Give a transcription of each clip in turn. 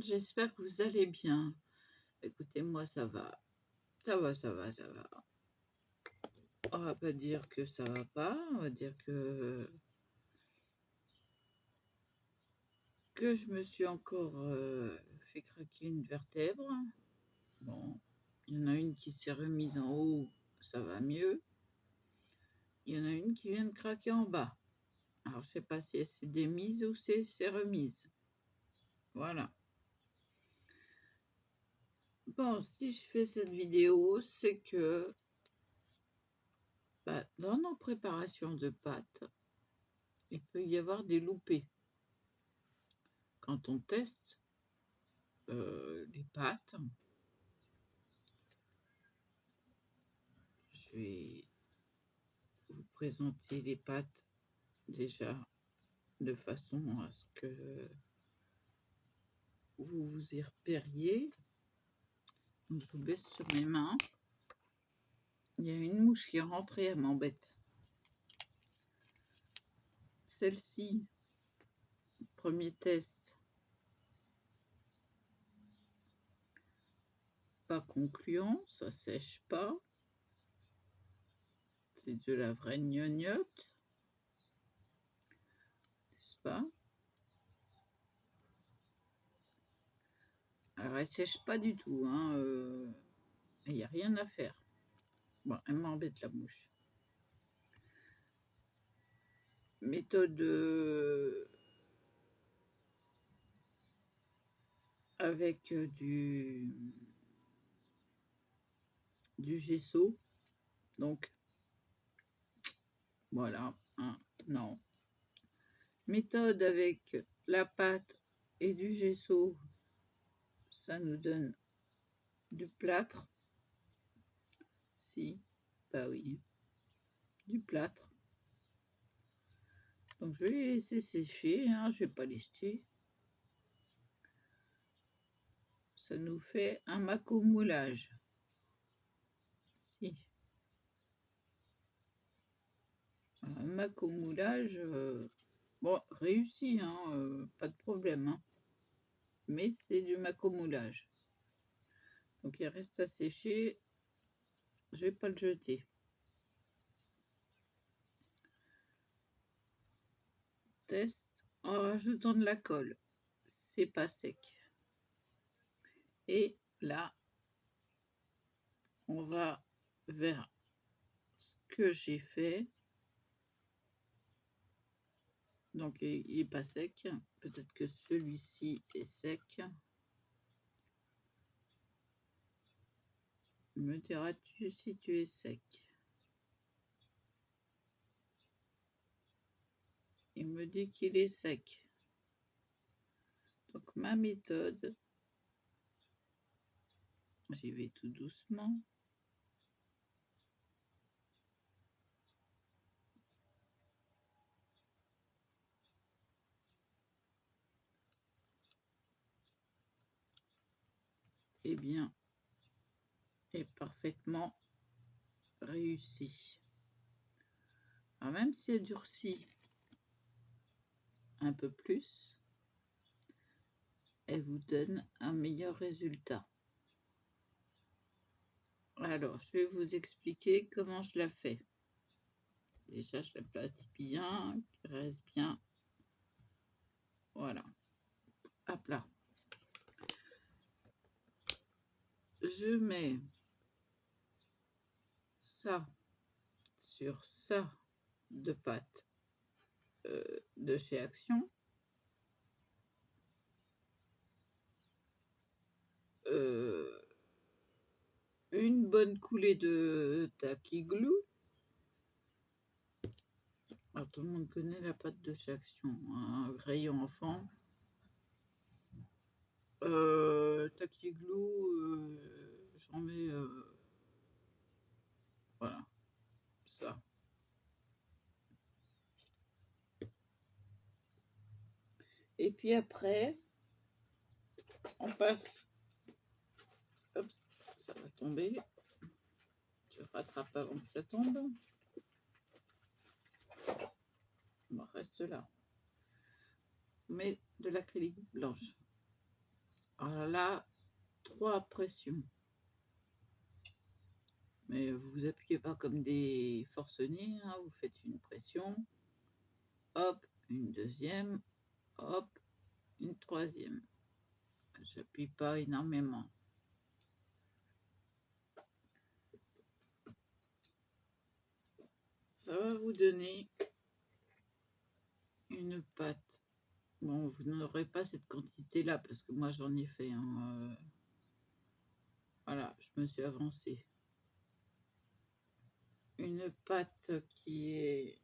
j'espère que vous allez bien. Écoutez, moi ça va, ça va. On va pas dire que ça va pas, on va dire que je me suis encore fait craquer une vertèbre. Bon, il y en a une qui s'est remise en haut, ça va mieux. Il y en a une qui vient de craquer en bas. Alors je sais pas si c'est des mises ou c'est remise. Voilà. Bon, si je fais cette vidéo, c'est que dans nos préparations de pâtes, il peut y avoir des loupés. Quand on teste les pâtes, je vais vous présenter les pâtes déjà de façon à ce que vous vous y repériez. Donc, je vous baisse sur mes mains. Il y a une mouche qui est rentrée, elle m'embête. Celle-ci, premier test, pas concluant, ça sèche pas. C'est de la vraie gnognotte, n'est-ce pas? Alors, elle sèche pas du tout, hein, il n'y a rien à faire. Bon, elle m'embête la mouche. Méthode avec du gesso. Donc, voilà, hein, non. Méthode avec la pâte et du gesso, ça nous donne du plâtre. Si, bah oui, du plâtre. Donc, je vais les laisser sécher, hein, je vais pas les jeter. Ça nous fait un macomoulage. Si. Un macomoulage, bon, réussi, hein, pas de problème, hein. Mais c'est du macomoulage. Donc il reste à sécher, je vais pas le jeter. Test en rajoutant de la colle, c'est pas sec. Et là, on va vers ce que j'ai fait. Donc il est pas sec, peut-être que celui-ci est sec. Me diras-tu si tu es sec? Il me dit qu'il est sec. Donc ma méthode, j'y vais tout doucement. Eh bien, est parfaitement réussi. Alors même si elle durcit un peu plus, elle vous donne un meilleur résultat. Alors, je vais vous expliquer comment je la fais. Déjà, je l'aplatis bien, qu'il reste bien. Voilà. Hop là. Je mets ça sur ça de pâte de chez Action. Une bonne coulée de Tacky Glue. Alors, tout le monde connaît la pâte de chez Action, un rayon enfant. Tacky Glue, j'en mets voilà, ça. Et puis après, on passe. Hop, ça va tomber. Je rattrape avant que ça tombe. Bon, reste là. On met de l'acrylique blanche. Alors là, 3 pressions. Mais vous appuyez pas comme des forcenés, hein, vous faites une pression, hop, une deuxième, hop, une troisième. J'appuie pas énormément. Ça va vous donner une pâte. Bon, vous n'aurez pas cette quantité-là parce que moi j'en ai fait. Hein, voilà, je me suis avancée. Une pâte qui est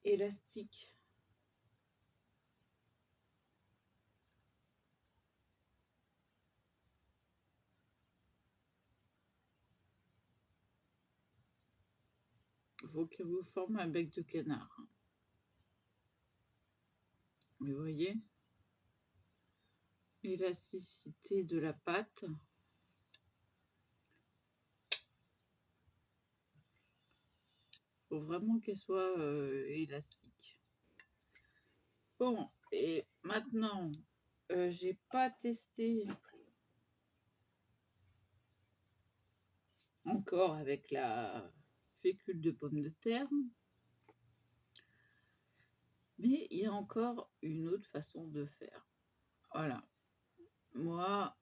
élastique. Il faut que vous formez un bec de canard. Vous voyez l'élasticité de la pâte. Il faut vraiment qu'elle soit élastique. Bon, et maintenant, j'ai pas testé encore avec la fécule de pomme de terre. Mais il y a encore une autre façon de faire. Voilà. Moi,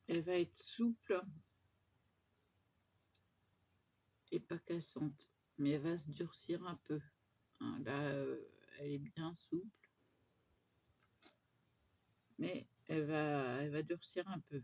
elle va être souple et pas cassante. Mais elle va se durcir un peu. Hein, là, elle est bien souple. Mais elle va durcir un peu.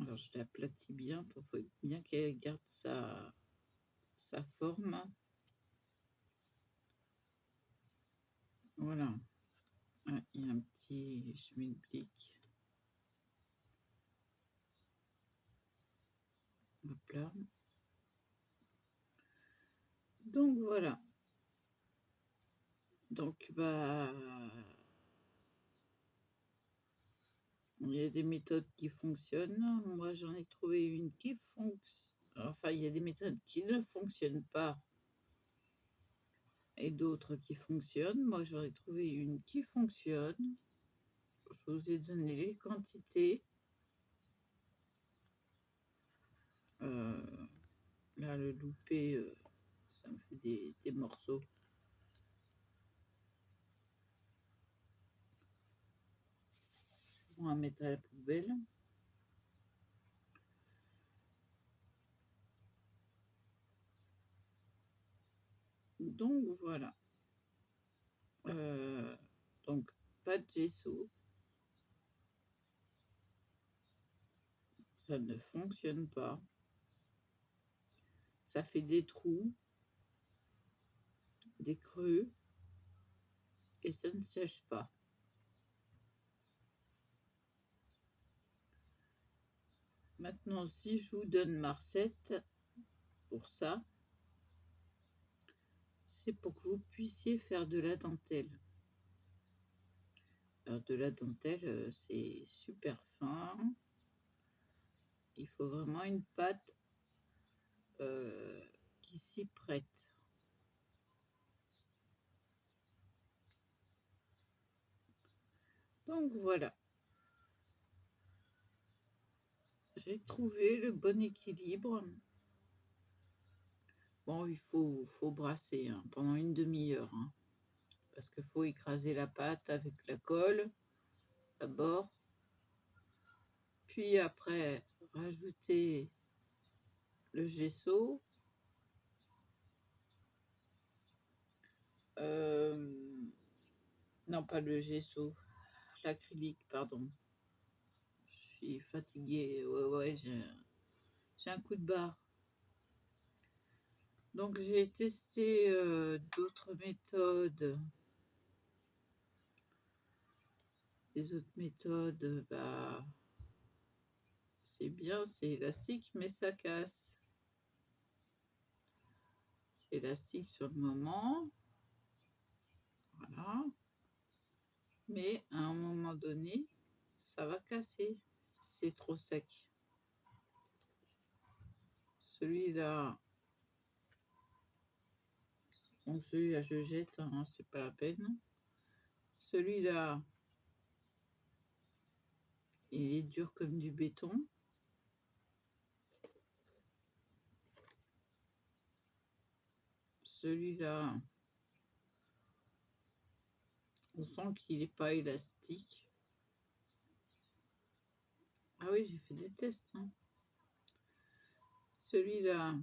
Alors, je l'aplatis bien pour bien qu'elle garde sa forme. Voilà. Ah, il y a un petit schmilblick. Hop là. Donc voilà. Donc bah il y a des méthodes qui fonctionnent. Moi j'en ai trouvé une qui fonctionne. Enfin, il y a des méthodes qui ne fonctionnent pas et d'autres qui fonctionnent. Moi j'en ai trouvé une qui fonctionne. Je vous ai donné les quantités. Là, le loupé, ça me fait des morceaux. On va mettre à la poubelle. Donc voilà. Donc pas de gesso. Ça ne fonctionne pas. Ça fait des trous, des creux, et ça ne sèche pas. Maintenant, si je vous donne ma recette pour ça, c'est pour que vous puissiez faire de la dentelle. Alors, de la dentelle, c'est super fin. Il faut vraiment une pâte qui s'y prête. Donc voilà. J'ai trouvé le bon équilibre. Bon, il faut brasser hein, pendant une demi-heure. Hein, parce qu'il faut écraser la pâte avec la colle d'abord. Puis après, rajouter le gesso. Non, pas le gesso. L'acrylique, pardon. Je suis fatiguée. Ouais, j'ai un coup de barre. Donc, j'ai testé d'autres méthodes. Les autres méthodes, bah, c'est bien, c'est élastique, mais ça casse. C'est élastique sur le moment. Voilà. Mais à un moment donné, ça va casser. C'est trop sec. Celui-là, donc celui-là je jette, hein, c'est pas la peine. Celui-là, il est dur comme du béton. Celui-là, on sent qu'il n'est pas élastique. Ah oui, j'ai fait des tests, hein. Celui-là,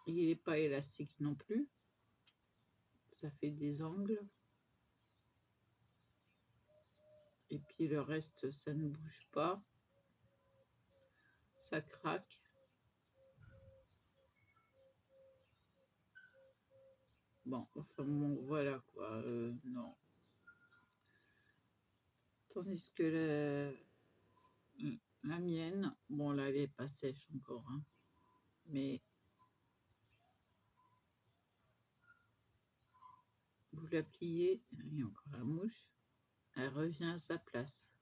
il n'est pas élastique non plus. Ça fait des angles. Et puis le reste, ça ne bouge pas. Ça craque. Bon, enfin bon, voilà quoi. Non. Tandis que la mienne, bon là, elle n'est pas sèche encore, hein, mais vous la pliez, il y a encore la mouche, elle revient à sa place.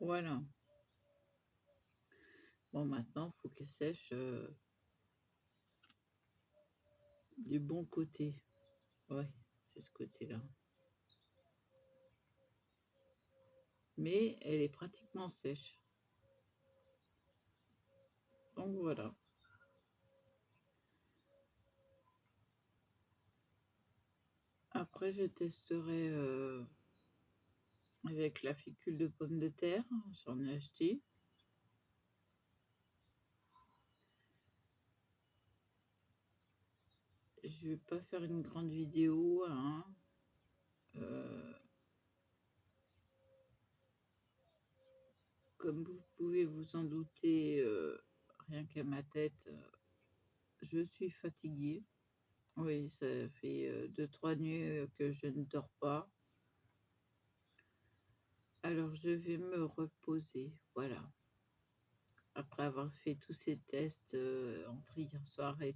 Voilà. Bon, maintenant, il faut qu'elle sèche du bon côté. Ouais, c'est ce côté-là. Mais elle est pratiquement sèche. Donc voilà. Après, je testerai avec la fécule de pommes de terre. J'en ai acheté. Je vais pas faire une grande vidéo, hein. Comme vous pouvez vous en douter, rien qu'à ma tête, je suis fatiguée. Oui, ça fait 2-3 nuits que je ne dors pas. Alors je vais me reposer, voilà. Après avoir fait tous ces tests entre hier soir et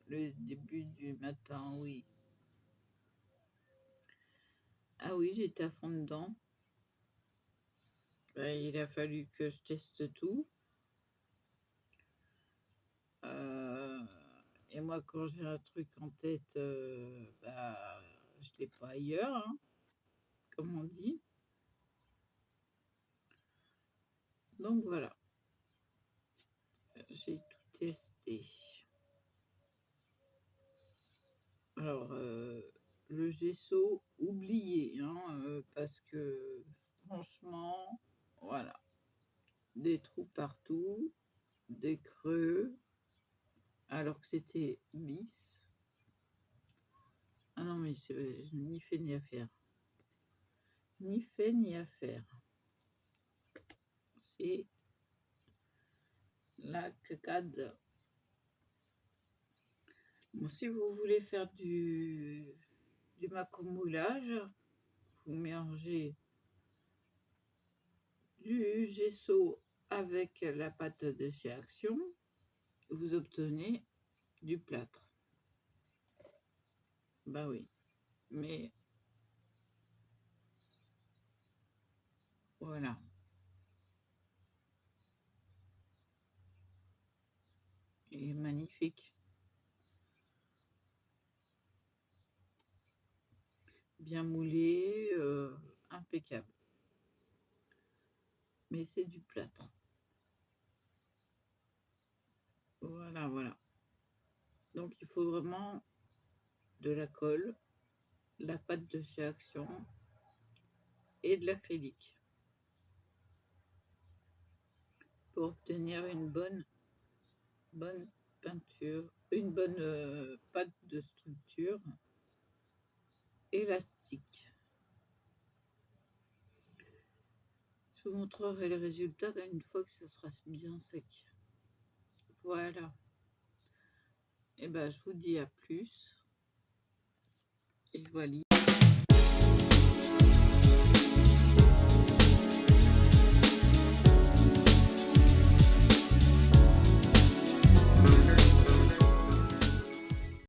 le début du matin, oui. Ah oui, j'étais à fond dedans. Il a fallu que je teste tout. Et moi, quand j'ai un truc en tête, je ne l'ai pas ailleurs, hein, comme on dit. Donc voilà, j'ai tout testé. Alors, le gesso, oublié, hein, parce que franchement, voilà, des trous partout, des creux, alors que c'était lisse. Ah non, mais c'est ni fait ni à faire. Ni fait ni à faire. C'est la cacade. Bon, si vous voulez faire du macomoulage, vous mélangez du gesso avec la pâte de chez Action, vous obtenez du plâtre. Ben oui, mais voilà. Il est magnifique. Bien moulé, impeccable. Mais c'est du plâtre. Voilà, voilà. Donc il faut vraiment de la colle, la pâte de chez Action et de l'acrylique pour obtenir une bonne peinture, une bonne pâte de structure élastique. Je vous montrerai les résultats une fois que ça sera bien sec. Voilà. Et ben je vous dis à plus. Et voilà.